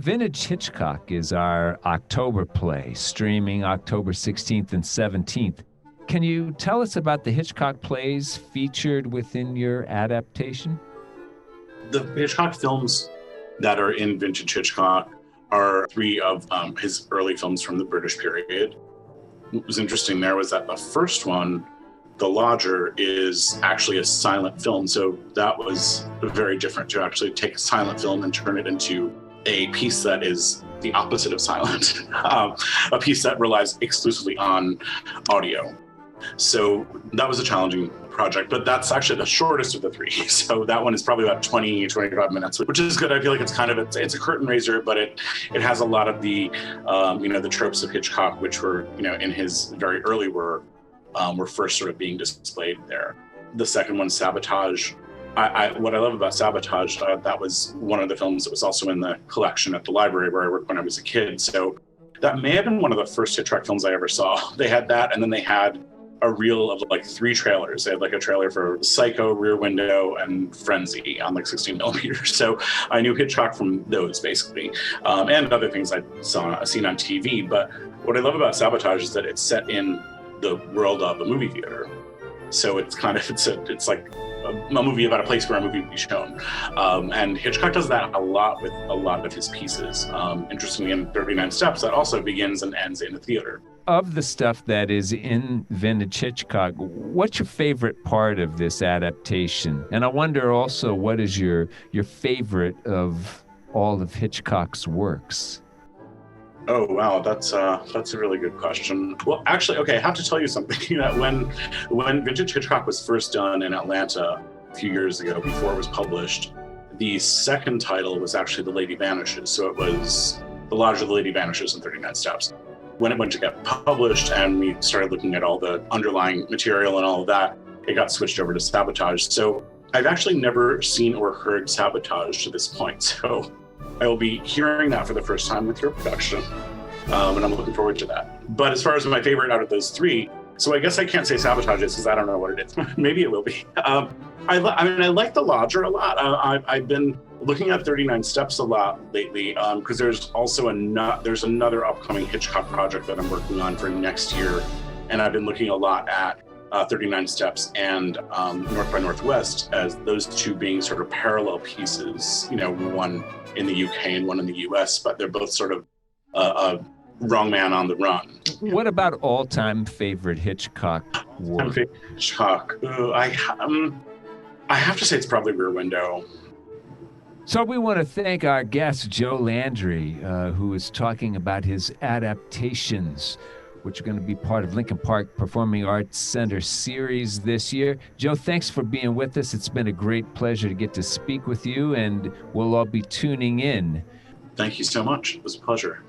Vintage Hitchcock is our October play, streaming October 16th and 17th. Can you tell us about the Hitchcock plays featured within your adaptation? The Hitchcock films that are in Vintage Hitchcock are three of his early films from the British period. What was interesting there was that the first one, The Lodger, is actually a silent film. So that was very different to actually take a silent film and turn it into a piece that is the opposite of silent, a piece that relies exclusively on audio. So that was a challenging project, but that's actually the shortest of the three. So that one is probably about 20, 25 minutes, which is good. I feel like it's kind of, it's a curtain raiser, but it has a lot of the, the tropes of Hitchcock, which were, in his very early work, were first sort of being displayed there. The second one, Sabotage. What I love about Sabotage, that was one of the films that was also in the collection at the library where I worked when I was a kid. So that may have been one of the first Hitchcock films I ever saw. They had that, and then they had a reel of like 3 trailers. They had like a trailer for Psycho, Rear Window, and Frenzy on like 16 millimeters. So I knew Hitchcock from those basically, and other things I'd seen on TV. But what I love about Sabotage is that it's set in the world of a movie theater. So it's kind of, it's like a movie about a place where a movie would be shown. And Hitchcock does that a lot with a lot of his pieces. Interestingly, in 39 Steps, that also begins and ends in a theater. Of the stuff that is in Vintage Hitchcock, what's your favorite part of this adaptation? And I wonder also, what is your favorite of all of Hitchcock's works? Oh, wow, that's a really good question. Well, actually, okay, I have to tell you something. That when Vintage Hitchcock was first done in Atlanta a few years ago, before it was published, the second title was actually The Lady Vanishes. So it was The Lodge of the Lady Vanishes and 39 Steps. When it went to get published and we started looking at all the underlying material and all of that, it got switched over to Sabotage. So I've actually never seen or heard Sabotage to this point. So I will be hearing that for the first time with your production, and I'm looking forward to that. But as far as my favorite out of those 3, so I guess I can't say Sabotage is because I don't know what it is. Maybe it will be. I like The Lodger a lot. I've been looking at 39 Steps a lot lately because there's also another upcoming Hitchcock project that I'm working on for next year, and I've been looking a lot at 39 Steps and North by Northwest as those two being sort of parallel pieces, one in the UK and one in the US, but they're both sort of wrong man on the run. What about all-time favorite Hitchcock work? Hitchcock. I have to say it's probably Rear Window. So we want to thank our guest, Joe Landry, who is talking about his adaptations, which are going to be part of Lincoln Park Performing Arts Center series this year. Joe, thanks for being with us. It's been a great pleasure to get to speak with you, and we'll all be tuning in. Thank you so much. It was a pleasure.